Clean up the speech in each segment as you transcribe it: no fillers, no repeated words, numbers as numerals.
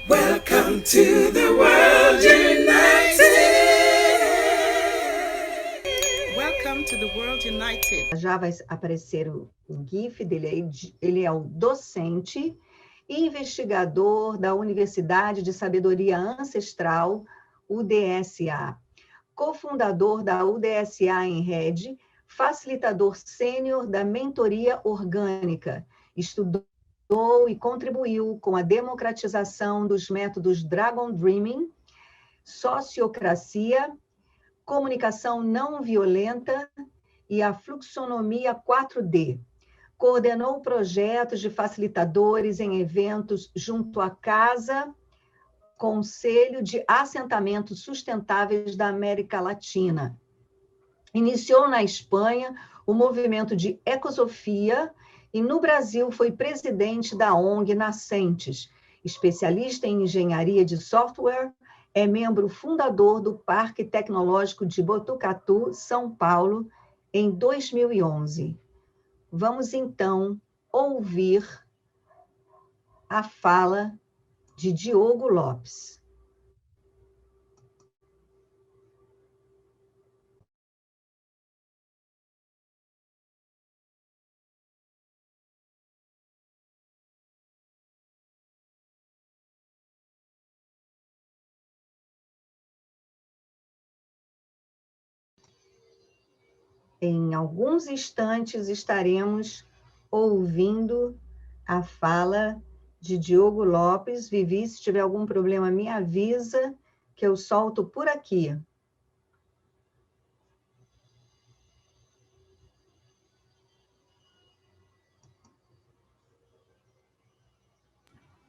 Welcome to the World United. Welcome to the World United. Já vai aparecer o GIF dele. Ele é o docente e investigador da Universidade de Sabedoria Ancestral, UDSA, cofundador da UDSA em Rede, facilitador sênior da mentoria orgânica, estudou e contribuiu com a democratização dos métodos Dragon Dreaming, sociocracia, comunicação não violenta e a fluxonomia 4D. Coordenou projetos de facilitadores em eventos junto à Casa Conselho de Assentamentos Sustentáveis da América Latina. Iniciou na Espanha o movimento de ecosofia e no Brasil foi presidente da ONG Nascentes, especialista em engenharia de software, é membro fundador do Parque Tecnológico de Botucatu, São Paulo, em 2011. Vamos, então, ouvir a fala de Diogo Lopes. Em alguns instantes estaremos ouvindo a fala de Diogo Lopes. Vivi, se tiver algum problema, me avisa, que eu solto por aqui.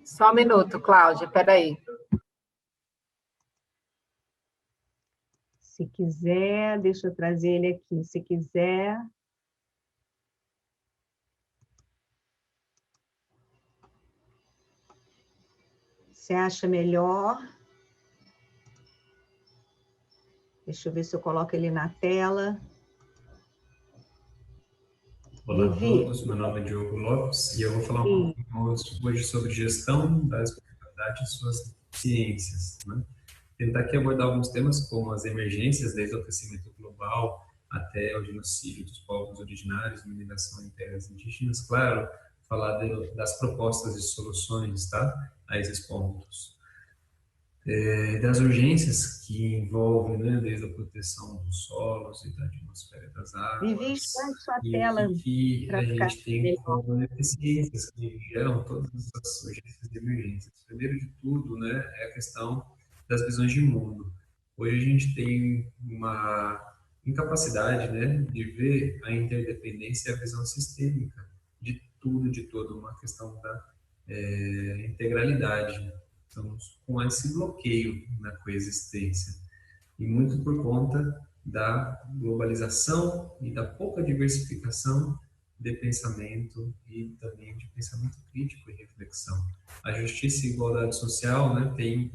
Só um minuto, Cláudia, peraí. Se quiser, deixa eu trazer ele aqui. Se quiser... Você acha melhor? Deixa eu ver se eu coloco ele na tela. Olá a todos, meu nome é Diogo Lopes e eu vou falar um pouquinho hoje sobre gestão da espiritualidade e suas ciências, né? Tentar aqui abordar alguns temas como as emergências, desde o aquecimento global até o genocídio dos povos originários, mineração em terras indígenas, claro, falar das propostas e soluções, tá? A esses pontos. Das urgências que envolvem, né, desde a proteção dos solos e da atmosfera das águas, Vivi, expande sua e tela o que a gente tem melhor. como deficiências que geram todas essas urgências e emergências. Primeiro de tudo, né, é a questão das visões de mundo. Hoje a gente tem uma incapacidade, né, de ver a interdependência e a visão sistêmica de tudo, de todo, uma questão da integralidade. Estamos com esse bloqueio na coexistência, e muito por conta da globalização e da pouca diversificação de pensamento e também de pensamento crítico e reflexão. A justiça e igualdade social, né, tem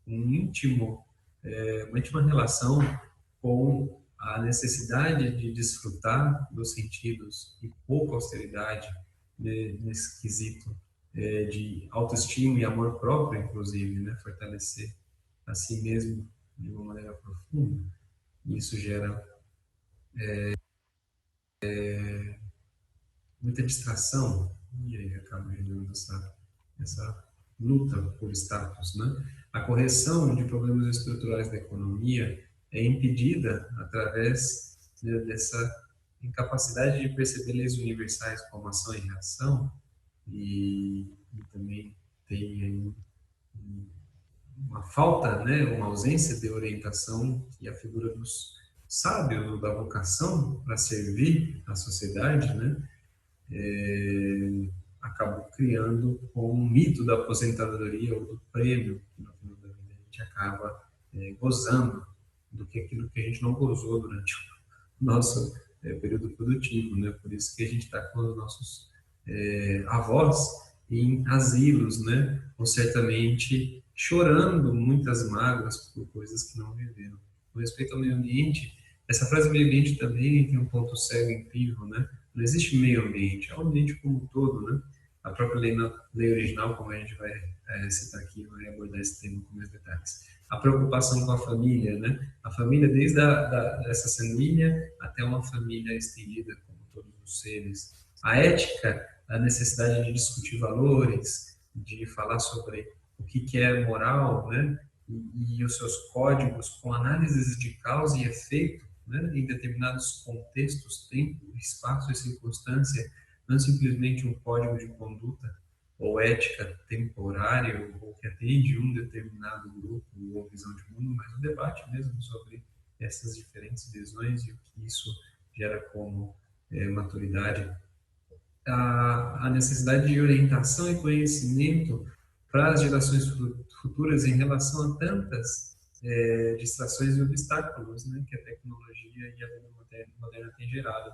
uma íntima relação com a necessidade de desfrutar dos sentidos e pouca austeridade nesse quesito de autoestima e amor próprio, inclusive, né, fortalecer a si mesmo de uma maneira profunda. Isso gera muita distração e aí acaba gerando essa luta por status, né? A correção de problemas estruturais da economia é impedida através, né, dessa incapacidade de perceber leis universais como ação e reação, e também tem aí uma falta, né, uma ausência de orientação, e a figura dos sábios ou da vocação para servir a sociedade, né, acabou criando um mito da aposentadoria ou do prêmio, que no final da vida a gente acaba gozando do que aquilo que a gente não gozou durante o nosso período produtivo, né? Por isso que a gente está com os nossos avós em asilos, né? Ou certamente chorando muitas mágoas por coisas que não viveram. Com respeito ao meio ambiente, essa frase meio ambiente também tem um ponto cego incrível, né? Não existe meio ambiente, é o ambiente como um todo, né? A própria lei original, como a gente vai citar aqui, vai abordar esse tema com mais detalhes. A preocupação com a família, né? A família desde essa sanguínea até uma família estendida, como todos os seres. A ética, a necessidade de discutir valores, de falar sobre o que é moral, né? E os seus códigos com análises de causa e efeito, né? Em determinados contextos, tempo, espaço e circunstância, não simplesmente um código de conduta ou ética temporária ou que atende um determinado grupo ou visão de mundo, mas um debate mesmo sobre essas diferentes visões e o que isso gera como maturidade. A necessidade de orientação e conhecimento para as gerações futuras em relação a tantas distrações e obstáculos, né, que a tecnologia e a vida moderna têm gerado.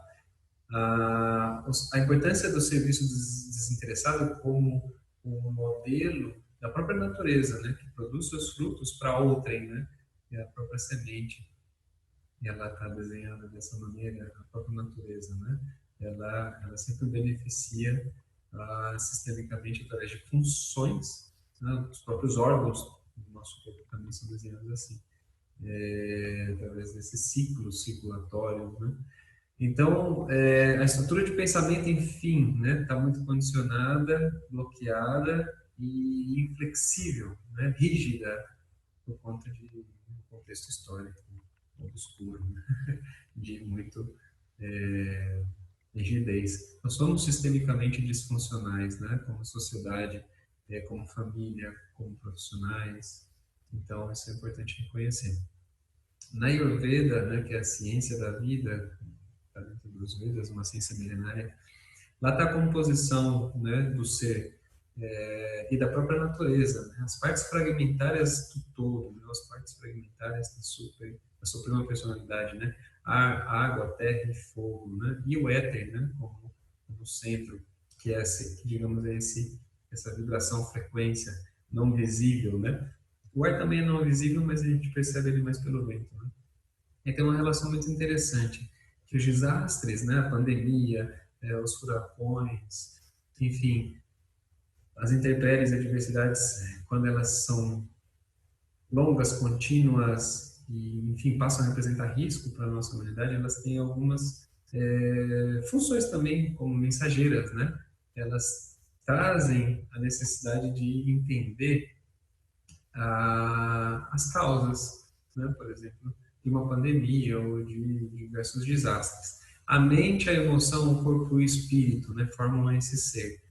A importância do serviço desinteressado como um modelo da própria natureza, né, que produz seus frutos para outrem, né, e a própria semente, ela está desenhada dessa maneira, a própria natureza, né, ela sempre beneficia sistemicamente através de funções, né, os próprios órgãos do nosso corpo também são desenhados assim, através desses ciclos circulatórios, né. Então, a estrutura de pensamento, enfim, né, está muito condicionada, bloqueada e inflexível, né, rígida, por conta de um contexto histórico obscuro, né, de muito rigidez. Nós somos sistemicamente disfuncionais, né, como sociedade, como família, como profissionais. Então, isso é importante reconhecer. Na Ayurveda, né, que é a ciência da vida, dentro dos Vedas, uma ciência milenária, lá está a composição, né, do ser e da própria natureza, né, as partes fragmentárias do todo, né, as partes fragmentárias da suprema personalidade, né, água, terra e fogo, né, e o éter, né, como no centro, que é digamos, essa vibração, frequência não visível, né. O ar também é não visível, mas a gente percebe ele mais pelo vento, né. E tem uma relação muito interessante, que os desastres, né, a pandemia, os furacões, enfim, as intempéries e adversidades, quando elas são longas, contínuas e, enfim, passam a representar risco para a nossa humanidade, elas têm algumas funções também como mensageiras, né? Elas trazem a necessidade de entender as causas, né? Por exemplo, de uma pandemia ou de diversos desastres. A mente, a emoção, o corpo e o espírito, né, formam esse ser.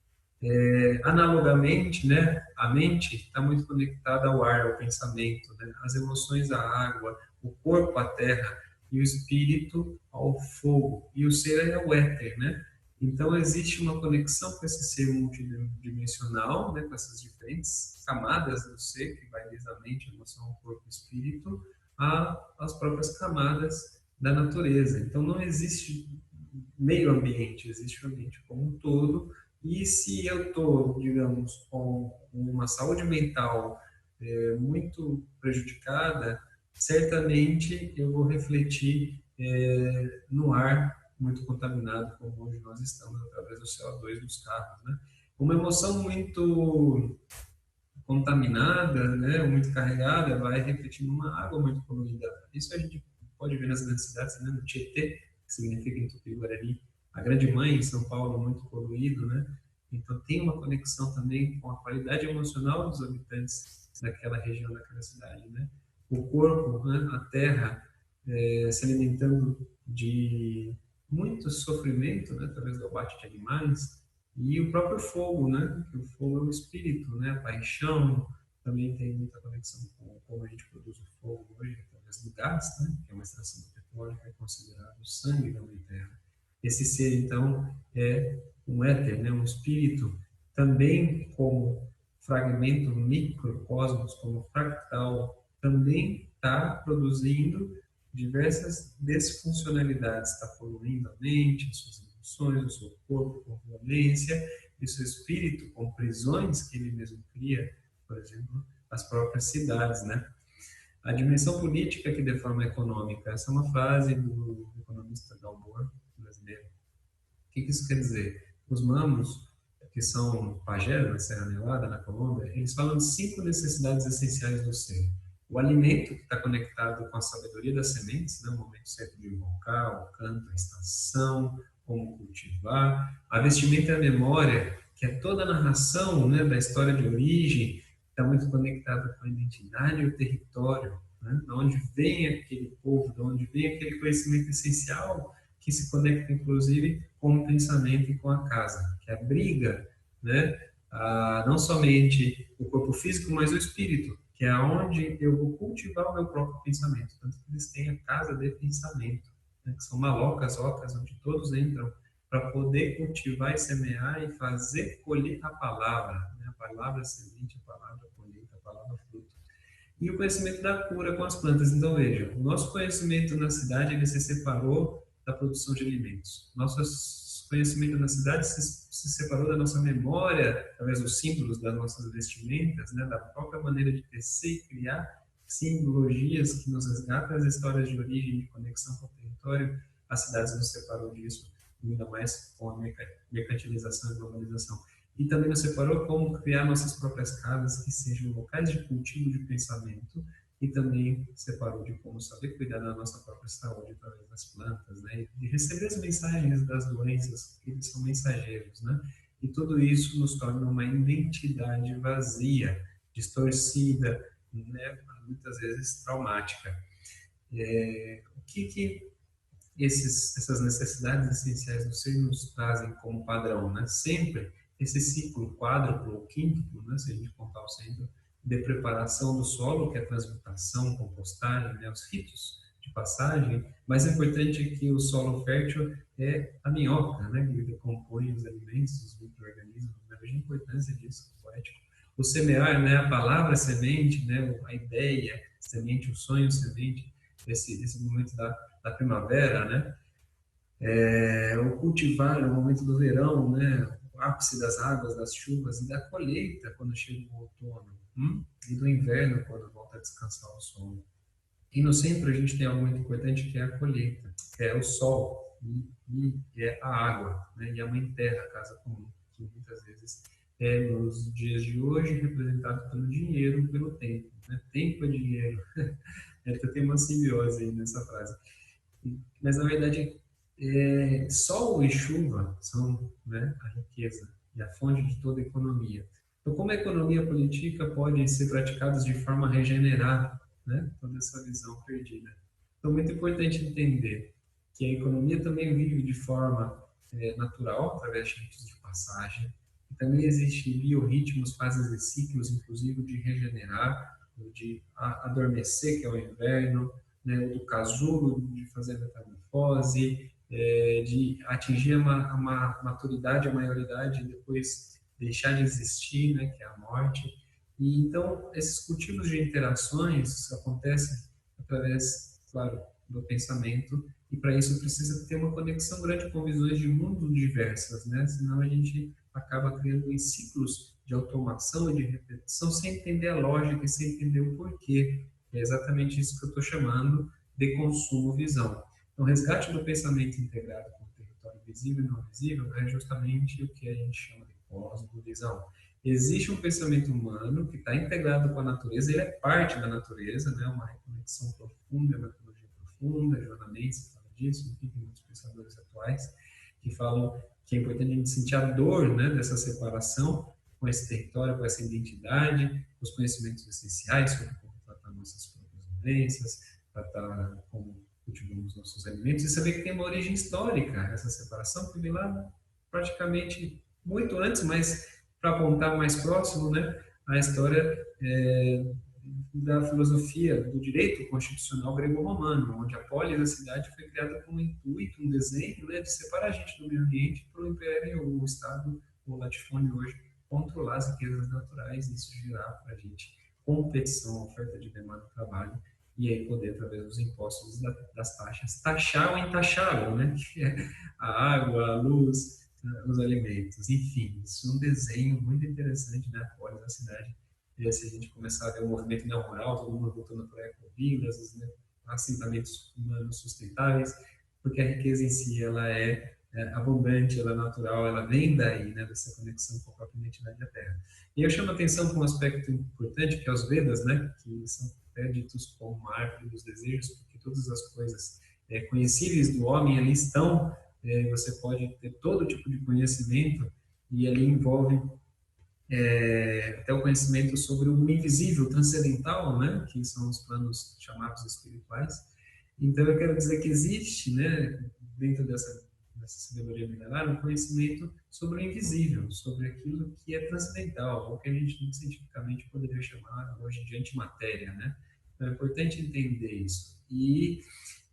Analogamente, né, a mente está muito conectada ao ar, ao pensamento, né, as emoções à água, o corpo à terra e o espírito ao fogo. E o ser é o éter, né? Então existe uma conexão com esse ser multidimensional, né, com essas diferentes camadas do ser, que vai desde a mente, a emoção, o corpo e o espírito, às próprias camadas da natureza. Então não existe meio ambiente, existe o ambiente como um todo. E se eu estou, digamos, com uma saúde mental muito prejudicada, certamente eu vou refletir no ar muito contaminado, como hoje nós estamos, através do CO2 dos carros, né? Uma emoção muito contaminada, né, muito carregada, vai refletir numa água muito poluída. Isso a gente pode ver nas grandes cidades, né, no Tietê, que significa em Tupi-Guarani, a grande mãe em São Paulo, muito poluído, né? Então tem uma conexão também com a qualidade emocional dos habitantes daquela região, daquela cidade, né? O corpo, né, a terra, se alimentando de muito sofrimento, né, através do abate de animais, e o próprio fogo, né, que o fogo é o espírito, né, a paixão também tem muita conexão com como a gente produz o fogo hoje, através do gás, né, que é uma extração do petróleo, que é considerado o sangue da mãe terra. Esse ser, então, é um éter, né, um espírito, também como fragmento microcosmos, como fractal, também está produzindo diversas desfuncionalidades, está poluindo a mente, suas emoções, o seu corpo com violência, e o seu espírito com prisões que ele mesmo cria, por exemplo, as próprias cidades, né? A dimensão política que deforma a econômica, essa é uma frase do economista Dalmor, brasileiro. O que isso quer dizer? Os mamos, que são pajés na Serra Nevada, na Colômbia, eles falam de 5 necessidades essenciais do ser. O alimento, que está conectado com a sabedoria das sementes, né? O momento certo de invocar, o canto, a estação, como cultivar. A vestimenta e a memória, que é toda a narração, né, da história de origem, está muito conectada com a identidade e o território, né? De onde vem aquele povo, de onde vem aquele conhecimento essencial que se conecta, inclusive, com o pensamento e com a casa, que abriga, né, não somente o corpo físico, mas o espírito, que é onde eu vou cultivar o meu próprio pensamento. Tanto que eles têm a casa de pensamento, né, que são malocas, ocas, onde todos entram para poder cultivar e semear e fazer colher a palavra, né, a palavra semente, a palavra colheita, a palavra fruto. E o conhecimento da cura com as plantas. Então, veja, o nosso conhecimento na cidade, ele se separou da produção de alimentos. Nosso conhecimento na cidade se separou da nossa memória, através dos símbolos das nossas vestimentas, né, da própria maneira de tecer e criar simbologias que nos resgatam as histórias de origem, de conexão com o território. As cidades nos separou disso, ainda mais com a mercantilização e globalização. E também nos separou como criar nossas próprias casas, que sejam locais de cultivo de pensamento, e também separou de como saber cuidar da nossa própria saúde através das plantas, né? E receber as mensagens das doenças, que eles são mensageiros, né? E tudo isso nos torna uma identidade vazia, distorcida, né? Muitas vezes traumática. O que essas necessidades essenciais do ser nos trazem como padrão, né? Sempre esse ciclo quádruplo ou quíntuplo, né? Se a gente contar o centro, de preparação do solo, que é a transmutação, compostagem, né, os ritos de passagem. Mais importante é que o solo fértil é a minhoca, né, que decompõe os alimentos, os micro-organismos. Veja a importância disso, poético. O semear, né, a palavra semente, né, a ideia, semente, o sonho semente, esse momento da primavera, né, o cultivar, o momento do verão, né, o ápice das águas, das chuvas e da colheita quando chega o outono. E do inverno, quando volta a descansar o solo. E no centro a gente tem algo muito importante, que é a colheita, que é o sol e é a água, né? E a mãe terra, a casa comum, que muitas vezes é nos dias de hoje representado pelo dinheiro, pelo tempo, né? Tempo é dinheiro. Tem uma simbiose aí nessa frase. Mas na verdade, sol e chuva são, né, a riqueza e a fonte de toda a economia. Então, como a economia política pode ser praticada de forma a regenerar, né, toda essa visão perdida? Então, muito importante entender que a economia também vive de forma natural, através de ritos de passagem. E também existem biorritmos, fases e ciclos, inclusive de regenerar, de adormecer, que é o inverno, né, do casulo, de fazer a metamorfose, de atingir a maturidade, a maioridade, e depois deixar de existir, né, que é a morte. E então esses cultivos de interações acontecem através, claro, do pensamento, e para isso precisa ter uma conexão grande com visões de mundo diversas, né? Senão a gente acaba criando em ciclos de automação e de repetição sem entender a lógica e sem entender o porquê. É exatamente isso que eu estou chamando de consumo-visão. Então, o resgate do pensamento integrado com o território visível e não visível é justamente o que a gente chama de cosmovisão. Existe um pensamento humano que está integrado com a natureza, ele é parte da natureza, né? Uma reconexão profunda, uma ecologia profunda, Joana Mendes fala disso, enfim, tem muitos pensadores atuais que falam que é importante a gente sentir a dor, né, dessa separação com esse território, com essa identidade, os conhecimentos essenciais sobre como tratar nossas próprias doenças, tratar como cultivamos nossos alimentos, e saber que tem uma origem histórica essa separação, que vem lá praticamente muito antes, mas para apontar mais próximo, né, a história da filosofia do direito constitucional grego-romano, onde a polis da cidade foi criada com um intuito, um desenho, né, de separar a gente do meio ambiente para o império, ou o Estado, ou o latifúndio hoje, controlar as riquezas naturais, e isso gerar para a gente competição, oferta de demanda de trabalho, e aí poder, através dos impostos e das taxas, taxar ou entaxá-lo, né, que é a água, a luz, os alimentos, enfim, isso é um desenho muito interessante, né, a polis da cidade. E se a gente começar a ver o movimento neorrural, todo mundo voltando para ecovilas, né, assentamentos humanos sustentáveis, porque a riqueza em si ela é abundante, ela é natural, ela vem daí, né, dessa conexão com a própria identidade da Terra. E eu chamo a atenção para um aspecto importante, que é os Vedas, né, que são até ditos como a árvore dos desejos, porque todas as coisas conhecíveis do homem ali estão, você pode ter todo tipo de conhecimento, e ali envolve até o conhecimento sobre o invisível, transcendental, né, que são os planos chamados espirituais. Então, eu quero dizer que existe, né, dentro dessa sabedoria milenar, um conhecimento sobre o invisível, sobre aquilo que é transcendental, ou que a gente cientificamente poderia chamar hoje de antimatéria, né? Então, é importante entender isso. E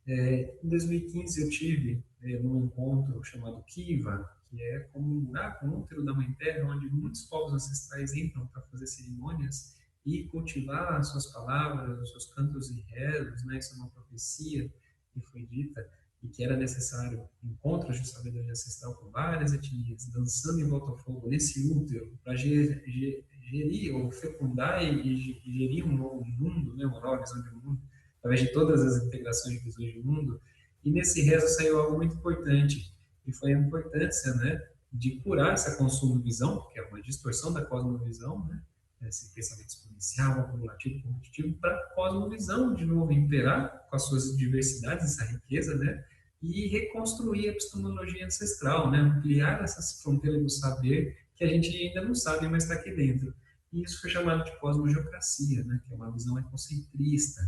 em 2015 eu tive num encontro chamado Kiva, que é como um buraco, um útero da Mãe Terra, onde muitos povos ancestrais entram para fazer cerimônias e cultivar as suas palavras, os seus cantos e rezos, né? Isso é uma profecia que foi dita, e que era necessário encontros de sabedoria ancestral com várias etnias, dançando em volta ao fogo nesse útero, para gerir ou fecundar e gerir um novo mundo, né? Uma nova visão de mundo, através de todas as integrações de visões de mundo. E nesse rezo saiu algo muito importante, que foi a importância, né, de curar essa consumo-visão, que é uma distorção da cosmovisão, né? Esse pensamento exponencial, acumulativo, competitivo, para a cosmovisão, de novo, imperar com as suas diversidades, essa riqueza, né? E reconstruir a epistemologia ancestral, né? Ampliar essas fronteiras do saber que a gente ainda não sabe, mas está aqui dentro. E isso foi chamado de cosmogeocracia, né? Que é uma visão ecocentrista,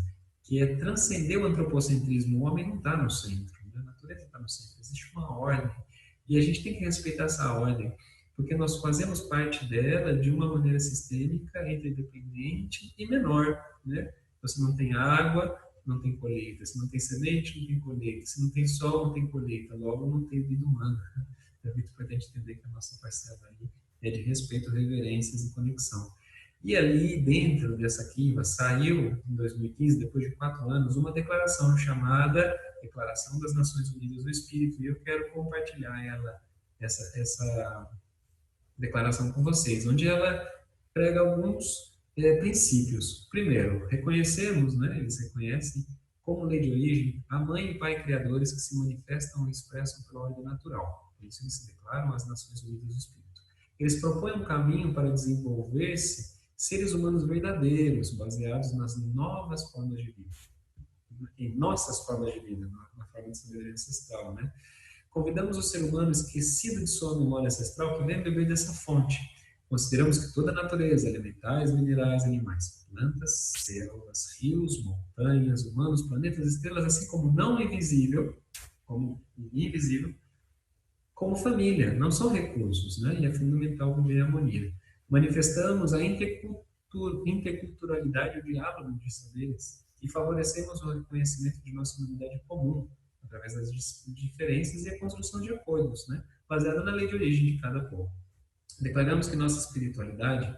que é transcender o antropocentrismo. O homem não está no centro, né? A natureza está no centro, existe uma ordem. E a gente tem que respeitar essa ordem, porque nós fazemos parte dela de uma maneira sistêmica, interdependente e menor, né? Você não tem água, não tem colheita. Se não tem semente, não tem colheita. Se não tem sol, não tem colheita. Logo, não tem vida humana. É muito importante entender que a nossa parcela aí é de respeito, reverências e conexão. E ali, dentro dessa Kiva, saiu, em 2015, depois de 4 anos, uma declaração chamada Declaração das Nações Unidas do Espírito. E eu quero compartilhar essa declaração com vocês, onde ela prega alguns princípios. Primeiro, reconhecemos, né, eles reconhecem como lei de origem a mãe e pai criadores que se manifestam e expressam pela ordem natural. Por isso eles se declaram as Nações Unidas do Espírito. Eles propõem um caminho para desenvolver-se seres humanos verdadeiros, baseados nas novas formas de vida, em nossas formas de vida, na forma de sabedoria ancestral, né? Convidamos o ser humano esquecido de sua memória ancestral que vem beber dessa fonte. Consideramos que toda a natureza, elementais, minerais, animais, plantas, selvas, rios, montanhas, humanos, planetas, estrelas, assim como não invisível, como invisível, como família, não são recursos, né? E é fundamental viver em harmonia. Manifestamos a interculturalidade e o diálogo de saberes e favorecemos o reconhecimento de nossa humanidade comum, através das diferenças e a construção de acordos, né? Baseada na lei de origem de cada povo. Declaramos que nossa espiritualidade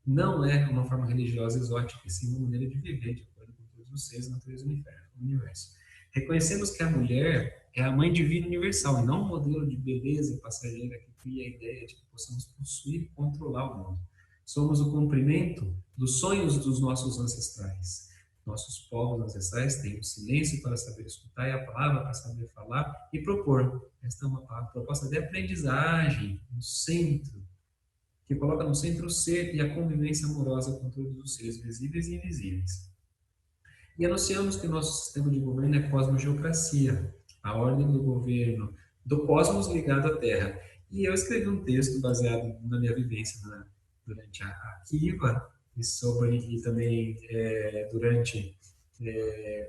não é uma forma religiosa exótica, e sim uma maneira de viver de acordo com todos os seres, natureza e universo. Reconhecemos que a mulher é a mãe divina universal, e não um modelo de beleza passageira que cria a ideia de que possamos possuir e controlar o mundo. Somos o cumprimento dos sonhos dos nossos ancestrais. Nossos povos ancestrais têm o silêncio para saber escutar e a palavra para saber falar e propor. Esta é uma proposta de aprendizagem no centro, que coloca no centro o ser e a convivência amorosa com todos os seres visíveis e invisíveis. E anunciamos que o nosso sistema de governo é cosmogeocracia, a ordem do governo do cosmos ligado à Terra. E eu escrevi um texto baseado na minha vivência durante a Kiva, e também durante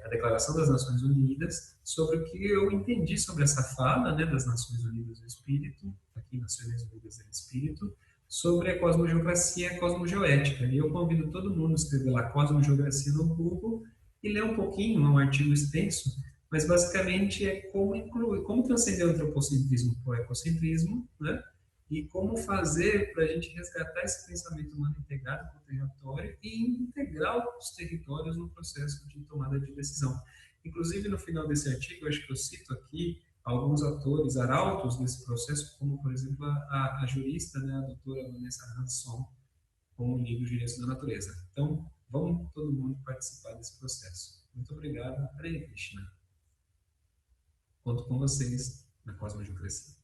a Declaração das Nações Unidas, sobre o que eu entendi sobre essa fala, né, das Nações Unidas do Espírito, aqui Nações Unidas do Espírito, sobre a cosmogeocracia e a cosmogeoética. E eu convido todo mundo a escrever lá cosmogeocracia no Google e ler um pouquinho, é um artigo extenso, mas basicamente é como transcender o antropocentrismo para o ecocentrismo, né? E como fazer para a gente resgatar esse pensamento humano integrado com o território e integrar os territórios no processo de tomada de decisão. Inclusive, no final desse artigo, eu acho que eu cito aqui alguns atores arautos desse processo, como, por exemplo, a jurista, né, a doutora Vanessa Hanson, com o livro Direitos da Natureza. Então, vamos todo mundo participar desse processo. Muito obrigado. Hare Krishna. Conto com vocês na Cosmogeocracia.